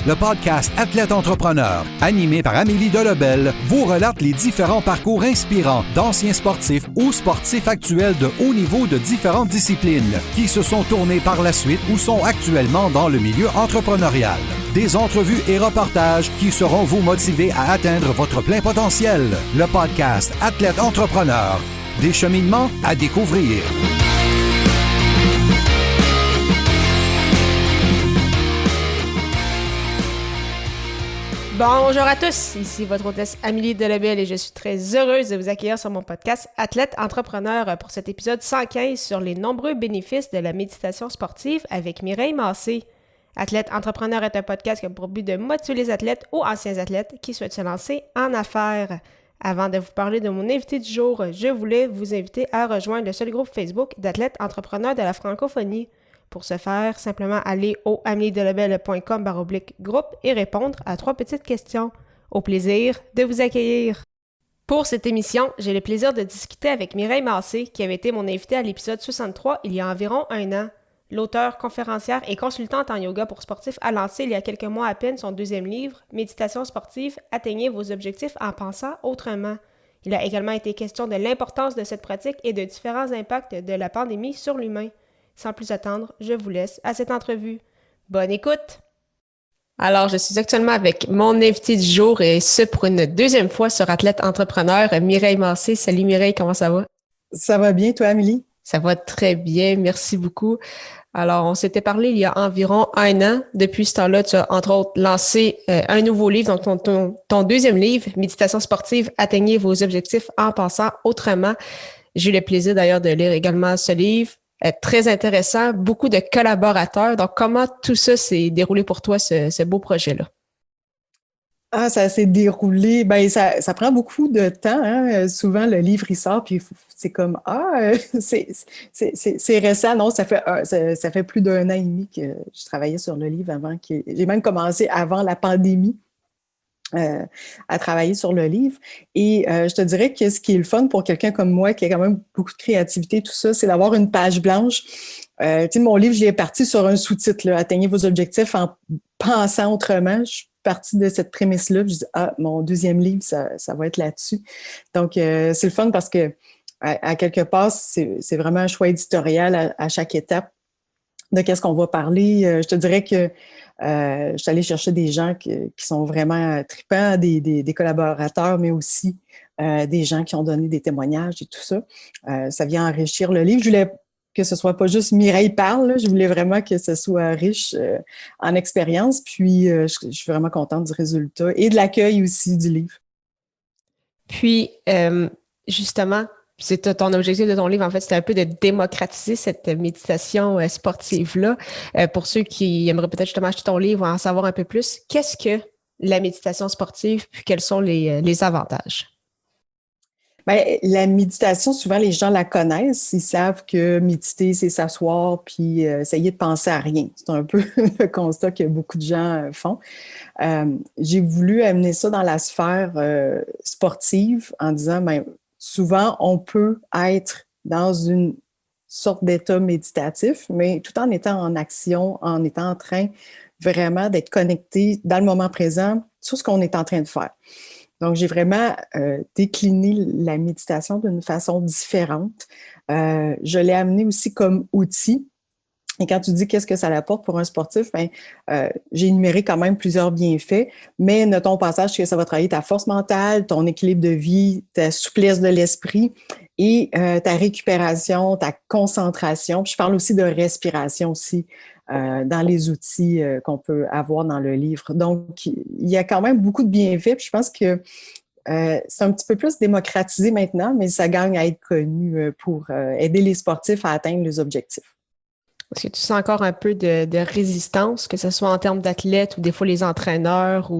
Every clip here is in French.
Le podcast Athlète Entrepreneur, animé par Amélie Delebel, vous relate les différents parcours inspirants d'anciens sportifs ou sportifs actuels de haut niveau de différentes disciplines qui se sont tournés par la suite ou sont actuellement dans le milieu entrepreneurial. Des entrevues et reportages qui sauront vous motiver à atteindre votre plein potentiel. Le podcast Athlète Entrepreneur, des cheminements à découvrir. Bonjour à tous, ici votre hôtesse Amélie Delebel et je suis très heureuse de vous accueillir sur mon podcast Athlète Entrepreneur pour cet épisode 115 sur les nombreux bénéfices de la méditation sportive avec Mireille Massé. Athlète Entrepreneur est un podcast qui a pour but de motiver les athlètes ou anciens athlètes qui souhaitent se lancer en affaires. Avant de vous parler de mon invité du jour, je voulais vous inviter à rejoindre le seul groupe Facebook d'athlètes entrepreneurs de la francophonie. Pour ce faire, simplement aller au ameliedelebel.com/groupe et répondre à 3 petites questions. Au plaisir de vous accueillir. Pour cette émission, j'ai le plaisir de discuter avec Mireille Massé, qui avait été mon invitée à l'épisode 63 il y a environ 1 an. L'auteure, conférencière et consultante en yoga pour sportifs a lancé il y a quelques mois à peine son 2e livre, Méditation sportive, atteignez vos objectifs en pensant autrement. Il a également été question de l'importance de cette pratique et de différents impacts de la pandémie sur l'humain. Sans plus attendre, je vous laisse à cette entrevue. Bonne écoute! Alors, je suis actuellement avec mon invité du jour et ce pour une 2e fois sur Athlète Entrepreneur, Mireille Massé. Salut Mireille, comment ça va? Ça va bien, toi, Amélie? Ça va très bien, merci beaucoup. Alors, on s'était parlé il y a environ 1 an. Depuis ce temps-là, tu as entre autres lancé un nouveau livre, donc ton 2e livre, Méditation sportive, atteignez vos objectifs en pensant autrement. J'ai eu le plaisir d'ailleurs de lire également ce livre. Très intéressant, beaucoup de collaborateurs. Donc, comment tout ça s'est déroulé pour toi, ce beau projet-là? Ah, ça s'est déroulé. Ben, ça prend beaucoup de temps. Hein. Souvent, le livre, il sort, puis c'est comme c'est récent. Non, ça fait plus d'1 an et demi que je travaillais sur le livre avant j'ai même commencé avant la pandémie. À travailler sur le livre. Et je te dirais que ce qui est le fun pour quelqu'un comme moi, qui a quand même beaucoup de créativité, tout ça, c'est d'avoir une page blanche. Tu sais, mon livre, je l'ai parti sur un sous-titre, là, Atteignez vos objectifs en pensant autrement. Je suis partie de cette prémisse-là. Je dis, mon 2e livre, ça va être là-dessus. Donc, c'est le fun parce que, à quelque part, c'est vraiment un choix éditorial à chaque étape de qu'est-ce qu'on va parler. Je te dirais que je suis allée chercher des gens qui sont vraiment tripants, des collaborateurs, mais aussi des gens qui ont donné des témoignages et tout ça. Ça vient enrichir le livre. Je voulais que ce soit pas juste Mireille parle, là. Je voulais vraiment que ce soit riche en expérience. Puis, je suis vraiment contente du résultat et de l'accueil aussi du livre. Puis, justement, c'est ton objectif de ton livre, en fait, c'était un peu de démocratiser cette méditation sportive-là. Pour ceux qui aimeraient peut-être justement acheter ton livre ou en savoir un peu plus, qu'est-ce que la méditation sportive, puis quels sont les avantages? Bien, la méditation, souvent, les gens la connaissent. Ils savent que méditer, c'est s'asseoir puis essayer de penser à rien. C'est un peu le constat que beaucoup de gens font. J'ai voulu amener ça dans la sphère sportive en disant, bien, souvent, on peut être dans une sorte d'état méditatif, mais tout en étant en action, en étant en train vraiment d'être connecté dans le moment présent sur ce qu'on est en train de faire. Donc, j'ai vraiment décliné la méditation d'une façon différente. Je l'ai amené aussi comme outil. Et quand tu dis qu'est-ce que ça apporte pour un sportif, bien, j'ai énuméré quand même plusieurs bienfaits, mais notons au passage que ça va travailler ta force mentale, ton équilibre de vie, ta souplesse de l'esprit et ta récupération, ta concentration. Puis je parle aussi de respiration aussi dans les outils qu'on peut avoir dans le livre. Donc, il y a quand même beaucoup de bienfaits. Puis je pense que c'est un petit peu plus démocratisé maintenant, mais ça gagne à être connu pour aider les sportifs à atteindre les objectifs. Est-ce que tu sens encore un peu de résistance, que ce soit en termes d'athlètes ou des fois les entraîneurs,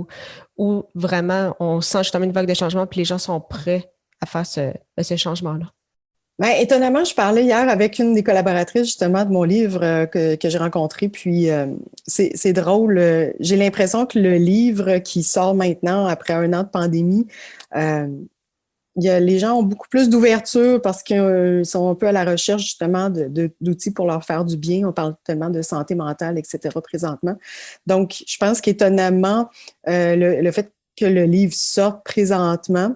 ou vraiment on sent justement une vague de changement puis les gens sont prêts à faire ce changement-là? Bien, étonnamment, je parlais hier avec une des collaboratrices justement de mon livre que j'ai rencontré, puis c'est drôle. J'ai l'impression que le livre qui sort maintenant après 1 an de pandémie, les gens ont beaucoup plus d'ouverture parce qu'ils sont un peu à la recherche justement d'outils pour leur faire du bien. On parle tellement de santé mentale, etc. présentement. Donc, je pense qu'étonnamment, le fait que le livre sorte présentement,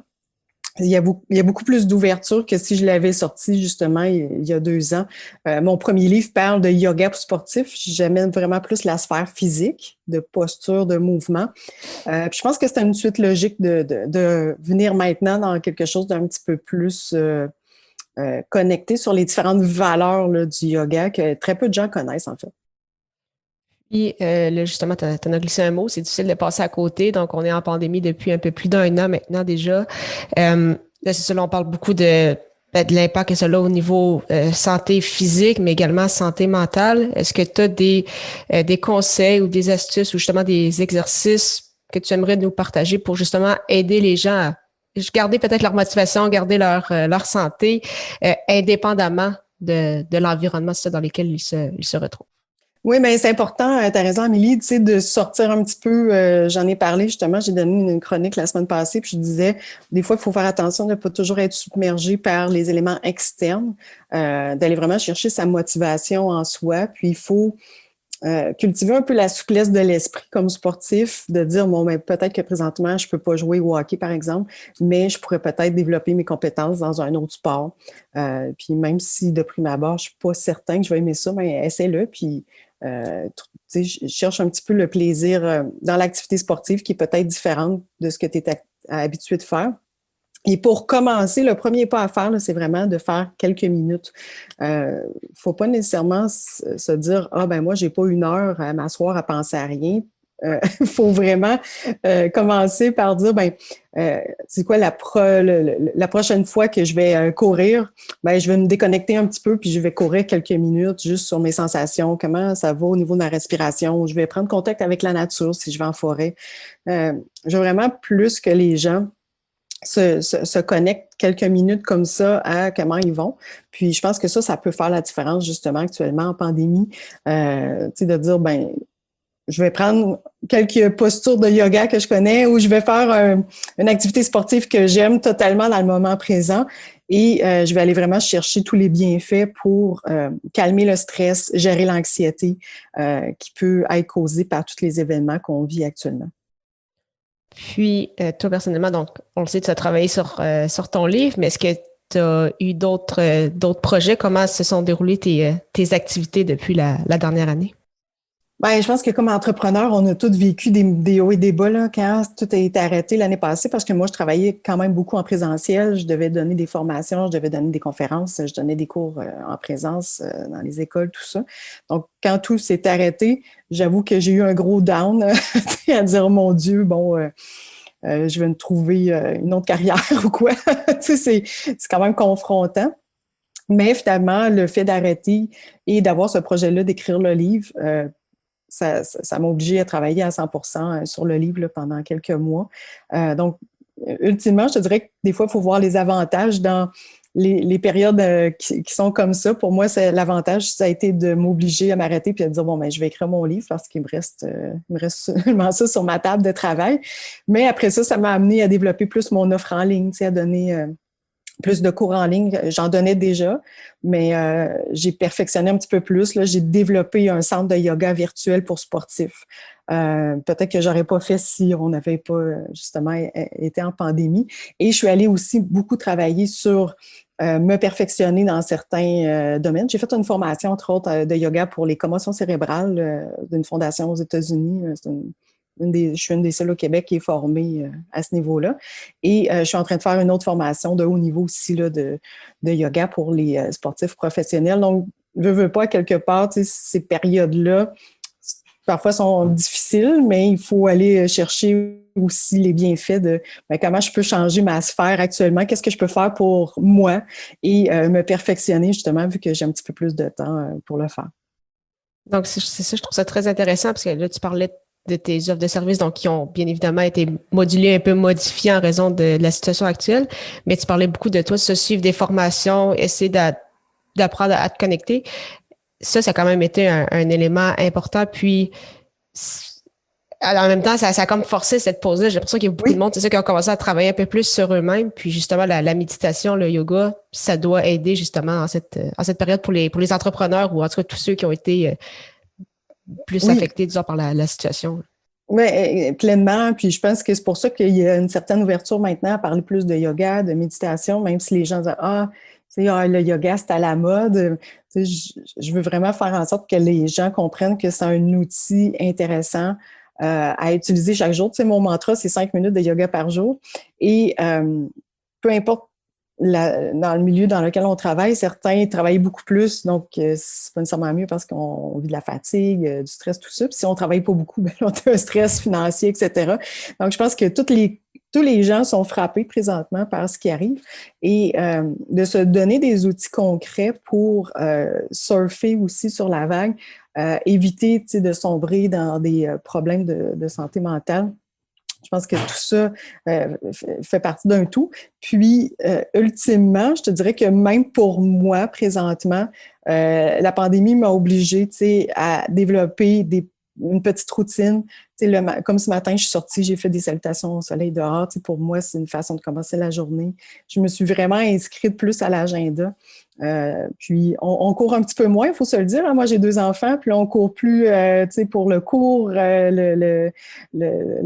il y a beaucoup plus d'ouverture que si je l'avais sorti justement il y a 2 ans. Mon premier livre parle de yoga pour sportifs. J'amène vraiment plus la sphère physique, de posture, de mouvement. Puis je pense que c'est une suite logique de venir maintenant dans quelque chose d'un petit peu plus connecté sur les différentes valeurs là, du yoga que très peu de gens connaissent en fait. Puis là, justement, tu en as glissé un mot, c'est difficile de passer à côté. Donc, on est en pandémie depuis un peu plus d'1 an maintenant déjà. Là, c'est ça, là, on parle beaucoup de l'impact que ça a au niveau santé physique, mais également santé mentale. Est-ce que tu as des conseils ou des astuces ou justement des exercices que tu aimerais nous partager pour justement aider les gens à garder peut-être leur motivation, garder leur santé, indépendamment de l'environnement dans lequel ils se retrouvent? Oui, mais c'est important, tu as raison, Amélie, tu sais, de sortir un petit peu. J'en ai parlé justement, j'ai donné une chronique la semaine passée, puis je disais, des fois, il faut faire attention de ne pas toujours être submergé par les éléments externes, d'aller vraiment chercher sa motivation en soi, puis il faut cultiver un peu la souplesse de l'esprit comme sportif, de dire, bon, ben, peut-être que présentement, je peux pas jouer au hockey, par exemple, mais je pourrais peut-être développer mes compétences dans un autre sport. Puis même si, de prime abord, je suis pas certain que je vais aimer ça, mais essaie-le, puis je cherche un petit peu le plaisir dans l'activité sportive qui est peut-être différente de ce que tu es habitué de faire. Et pour commencer, le premier pas à faire, là, c'est vraiment de faire quelques minutes. Faut pas nécessairement se dire « Ah, ben moi, j'ai pas 1 heure à m'asseoir à penser à rien ». Il faut vraiment commencer par dire c'est quoi la prochaine fois que je vais courir, ben je vais me déconnecter un petit peu puis je vais courir quelques minutes juste sur mes sensations, comment ça va au niveau de ma respiration, je vais prendre contact avec la nature si je vais en forêt. Je veux vraiment plus que les gens se connectent quelques minutes comme ça à comment ils vont. Puis je pense que ça peut faire la différence justement actuellement en pandémie, de dire je vais prendre quelques postures de yoga que je connais ou je vais faire une activité sportive que j'aime totalement dans le moment présent et je vais aller vraiment chercher tous les bienfaits pour calmer le stress, gérer l'anxiété qui peut être causée par tous les événements qu'on vit actuellement. Puis, toi, personnellement, donc, on le sait, tu as travaillé sur ton livre, mais est-ce que tu as eu d'autres projets? Comment se sont déroulées tes activités depuis la dernière année? Je pense que comme entrepreneur, on a tous vécu des hauts et des bas là, quand tout a été arrêté l'année passée parce que moi, je travaillais quand même beaucoup en présentiel. Je devais donner des formations, je devais donner des conférences, je donnais des cours en présence dans les écoles, tout ça. Donc, quand tout s'est arrêté, j'avoue que j'ai eu un gros down à dire, oh, mon Dieu, je vais me trouver une autre carrière ou quoi. C'est quand même confrontant. Mais finalement, le fait d'arrêter et d'avoir ce projet-là d'écrire le livre, ça m'a obligée à travailler à 100% sur le livre là, pendant quelques mois. Donc, ultimement, je te dirais que des fois, il faut voir les avantages dans les périodes qui sont comme ça. Pour moi, l'avantage, ça a été de m'obliger à m'arrêter puis à dire, je vais écrire mon livre parce qu'il me reste seulement ça sur ma table de travail. Mais après ça, ça m'a amené à développer plus mon offre en ligne, à donner plus de cours en ligne. J'en donnais déjà, mais j'ai perfectionné un petit peu plus. Là, j'ai développé un centre de yoga virtuel pour sportifs. Peut-être que j'aurais pas fait si on n'avait pas justement été en pandémie. Et je suis allée aussi beaucoup travailler sur me perfectionner dans certains domaines. J'ai fait une formation, entre autres, de yoga pour les commotions cérébrales d'une fondation aux États-Unis. Je suis une des seules au Québec qui est formée à ce niveau-là. Et je suis en train de faire une autre formation de haut niveau aussi là, de yoga pour les sportifs professionnels. Donc, veux pas, quelque part, ces périodes-là, parfois sont difficiles, mais il faut aller chercher aussi les bienfaits de comment je peux changer ma sphère actuellement, qu'est-ce que je peux faire pour moi et me perfectionner justement, vu que j'ai un petit peu plus de temps pour le faire. Donc, c'est ça, je trouve ça très intéressant parce que là, tu parlais de tes offres de services, donc qui ont bien évidemment été modulées, un peu modifiées en raison de la situation actuelle, mais tu parlais beaucoup de toi, suivre des formations, essayer d'apprendre à te connecter. Ça a quand même été un élément important. Puis, Alors, en même temps, ça a comme forcé cette pause-là. J'ai l'impression qu'il y a beaucoup de Oui, monde, c'est ça, qui ont commencé à travailler un peu plus sur eux-mêmes. Puis justement, la méditation, le yoga, ça doit aider justement en cette période pour les entrepreneurs ou en tout cas tous ceux qui ont été plus oui. affectés, disons, par la situation. Oui, pleinement. Puis je pense que c'est pour ça qu'il y a une certaine ouverture maintenant à parler plus de yoga, de méditation, même si les gens disent ah, tu sais, ah, le yoga, c'est à la mode. Tu sais, je veux vraiment faire en sorte que les gens comprennent que c'est un outil intéressant à utiliser chaque jour. Tu sais, mon mantra, c'est 5 minutes de yoga par jour. Et peu importe dans le milieu dans lequel on travaille, certains travaillent beaucoup plus, donc c'est pas nécessairement mieux parce qu'on vit de la fatigue, du stress, tout ça. Puis si on travaille pas beaucoup, ben, on a un stress financier, etc. Donc, je pense que tous les gens sont frappés présentement par ce qui arrive et de se donner des outils concrets pour surfer aussi sur la vague, éviter de sombrer dans des problèmes de santé mentale. Je pense que tout ça fait partie d'un tout. Puis, ultimement, je te dirais que même pour moi, présentement, la pandémie m'a obligée à développer une petite routine. Comme ce matin, je suis sortie, j'ai fait des salutations au soleil dehors. Pour moi, c'est une façon de commencer la journée. Je me suis vraiment inscrite plus à l'agenda. Puis, on court un petit peu moins, il faut se le dire. Hein. Moi, j'ai 2 enfants, puis là, on court plus pour le cours, la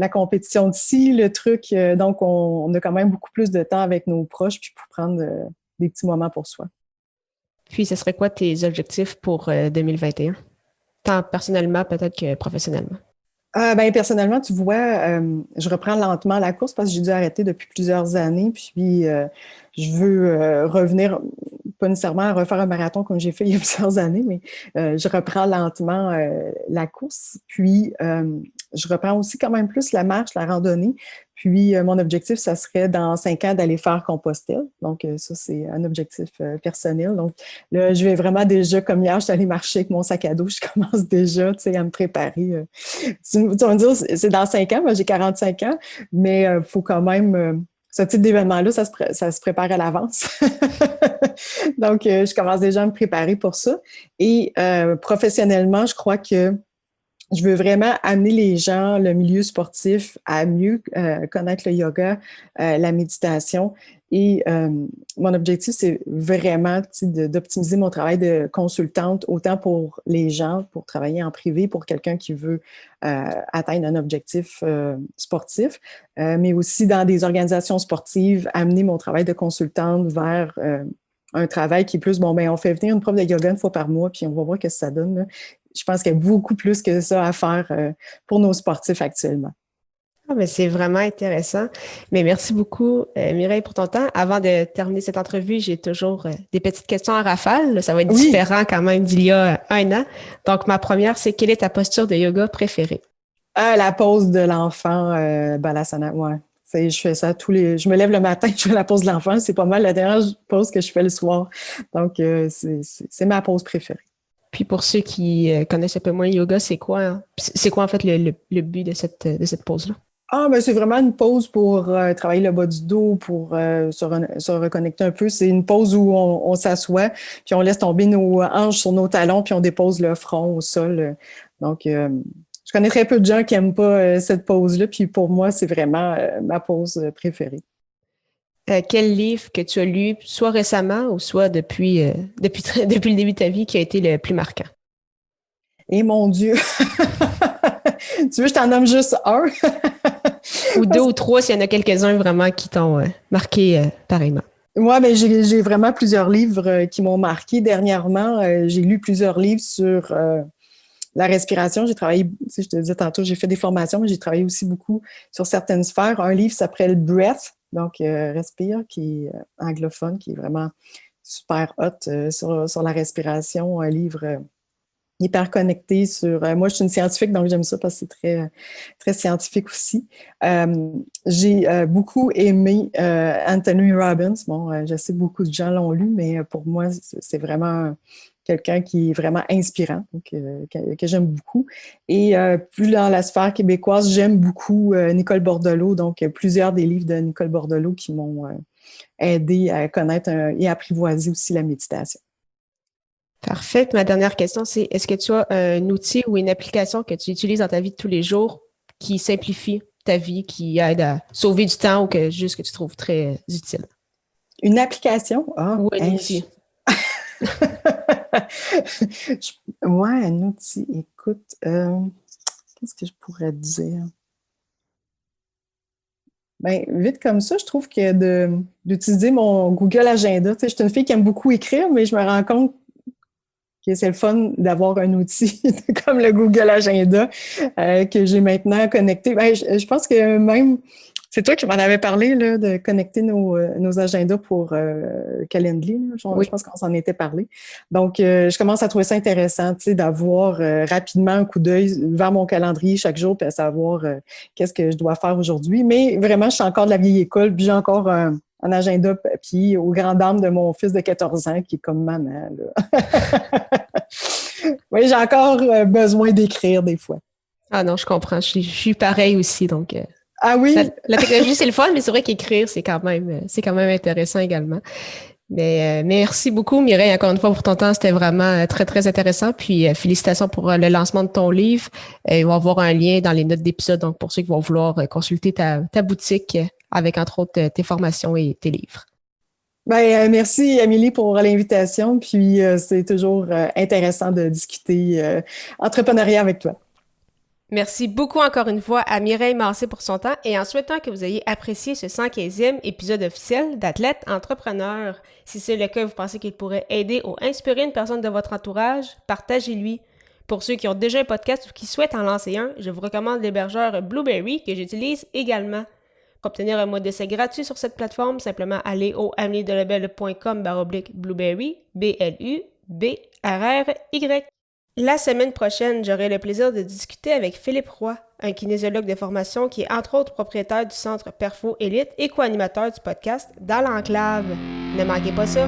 compétition de ci, le truc. Donc, on a quand même beaucoup plus de temps avec nos proches, puis pour prendre des petits moments pour soi. Puis, ce serait quoi tes objectifs pour 2021? Tant personnellement, peut-être que professionnellement. Ben, personnellement, tu vois, je reprends lentement la course parce que j'ai dû arrêter depuis plusieurs années. Puis, je veux revenir, pas nécessairement à refaire un marathon comme j'ai fait il y a plusieurs années, mais je reprends lentement la course. Puis, je reprends aussi quand même plus la marche, la randonnée. Puis, mon objectif, ça serait dans 5 ans d'aller faire Compostelle. Donc, ça, c'est un objectif personnel. Donc, là, je vais vraiment déjà, comme hier, je suis allée marcher avec mon sac à dos. Je commence déjà, à me préparer. Tu vas me dire, c'est dans 5 ans. Moi, j'ai 45 ans, mais il faut quand même... ce type d'événement-là, ça se prépare à l'avance. Donc, je commence déjà à me préparer pour ça. Et professionnellement, je crois que je veux vraiment amener les gens, le milieu sportif, à mieux connaître le yoga, la méditation. Et mon objectif, c'est vraiment d'optimiser mon travail de consultante, autant pour les gens, pour travailler en privé, pour quelqu'un qui veut atteindre un objectif sportif, mais aussi dans des organisations sportives, amener mon travail de consultante vers un travail qui est plus, bon, ben on fait venir une prof de yoga une fois par mois, puis on va voir ce que ça donne, là. Je pense qu'il y a beaucoup plus que ça à faire pour nos sportifs actuellement. Ah, mais c'est vraiment intéressant. Mais merci beaucoup, Mireille, pour ton temps. Avant de terminer cette entrevue, j'ai toujours des petites questions à rafale. Ça va être différent quand même d'il y a 1 an. Donc, ma première, c'est quelle est ta posture de yoga préférée? La pose de l'enfant, Balasana, ouais. Je fais ça je me lève le matin, je fais la pose de l'enfant. C'est pas mal la dernière pose que je fais le soir. Donc, c'est ma pose préférée. Puis pour ceux qui connaissent un peu moins le yoga, c'est quoi, hein? C'est quoi en fait le but de cette pause-là? Ben c'est vraiment une pause pour travailler le bas du dos, pour se reconnecter un peu. C'est une pause où on s'assoit, puis on laisse tomber nos hanches sur nos talons, puis on dépose le front au sol. Donc, je connais très peu de gens qui n'aiment pas cette pause-là, puis pour moi, c'est vraiment ma pause préférée. Quel livre que tu as lu, soit récemment ou soit depuis le début de ta vie, qui a été le plus marquant? Et mon Dieu! Tu veux, je t'en nomme juste un? Ou 2 ou 3, s'il y en a quelques-uns vraiment qui t'ont marqué pareillement. Moi, ben, j'ai vraiment plusieurs livres qui m'ont marqué. Dernièrement, j'ai lu plusieurs livres sur la respiration. J'ai travaillé, je te disais tantôt, j'ai fait des formations, mais j'ai travaillé aussi beaucoup sur certaines sphères. Un livre s'appelle Breath, donc Respire, qui est anglophone, qui est vraiment super hot sur la respiration. Un livre hyper connecté sur... moi, je suis une scientifique, donc j'aime ça parce que c'est très, très scientifique aussi. J'ai beaucoup aimé Anthony Robbins. Bon, je sais que beaucoup de gens l'ont lu, mais pour moi, c'est vraiment quelqu'un qui est vraiment inspirant, donc, que j'aime beaucoup. Et plus dans la sphère québécoise, j'aime beaucoup Nicole Bordelot, donc plusieurs des livres de Nicole Bordelot qui m'ont aidé à connaître et apprivoiser aussi la méditation. Parfait. Ma dernière question, c'est est-ce que tu as un outil ou une application que tu utilises dans ta vie de tous les jours qui simplifie ta vie, qui aide à sauver du temps ou juste que tu trouves très utile? Une application? Ah, ou un outil? Ouais, un outil. Écoute, qu'est-ce que je pourrais te dire? Ben, vite comme ça, je trouve que d'utiliser mon Google Agenda, tu sais, je suis une fille qui aime beaucoup écrire, mais je me rends compte que c'est le fun d'avoir un outil comme le Google Agenda que j'ai maintenant connecté. Ben, je pense que même, c'est toi qui m'en avais parlé, là, de connecter nos agendas pour Calendly. Oui. Je pense qu'on s'en était parlé. Donc, je commence à trouver ça intéressant, tu sais, d'avoir rapidement un coup d'œil vers mon calendrier chaque jour puis à savoir qu'est-ce que je dois faire aujourd'hui. Mais vraiment, je suis encore de la vieille école, puis j'ai encore un agenda papier aux grandes dames de mon fils de 14 ans qui est comme maman, là. Oui, j'ai encore besoin d'écrire des fois. Ah non, je comprends. Je suis pareil aussi, donc... Ah oui? La technologie, c'est le fun, mais c'est vrai qu'écrire, c'est quand même intéressant également. Mais merci beaucoup, Mireille, encore une fois, pour ton temps. C'était vraiment très, très intéressant. Puis, félicitations pour le lancement de ton livre. Il va y avoir un lien dans les notes d'épisode, donc pour ceux qui vont vouloir consulter ta boutique avec, entre autres, tes formations et tes livres. Ben, merci, Amélie, pour l'invitation. Puis, c'est toujours intéressant de discuter entrepreneuriat avec toi. Merci beaucoup encore une fois à Mireille Massé pour son temps et en souhaitant que vous ayez apprécié ce 115e épisode officiel d'Athlète Entrepreneur. Si c'est le cas, vous pensez qu'il pourrait aider ou inspirer une personne de votre entourage, partagez-lui. Pour ceux qui ont déjà un podcast ou qui souhaitent en lancer un, je vous recommande l'hébergeur Blubrry que j'utilise également. Pour obtenir un mois d'essai gratuit sur cette plateforme, simplement allez au ameliedelebel.com/Blubrry, BLUBRRY. La semaine prochaine, j'aurai le plaisir de discuter avec Philippe Roy, un kinésiologue de formation qui est entre autres propriétaire du centre Perfo Élite et co-animateur du podcast Dans l'Enclave. Ne manquez pas ça!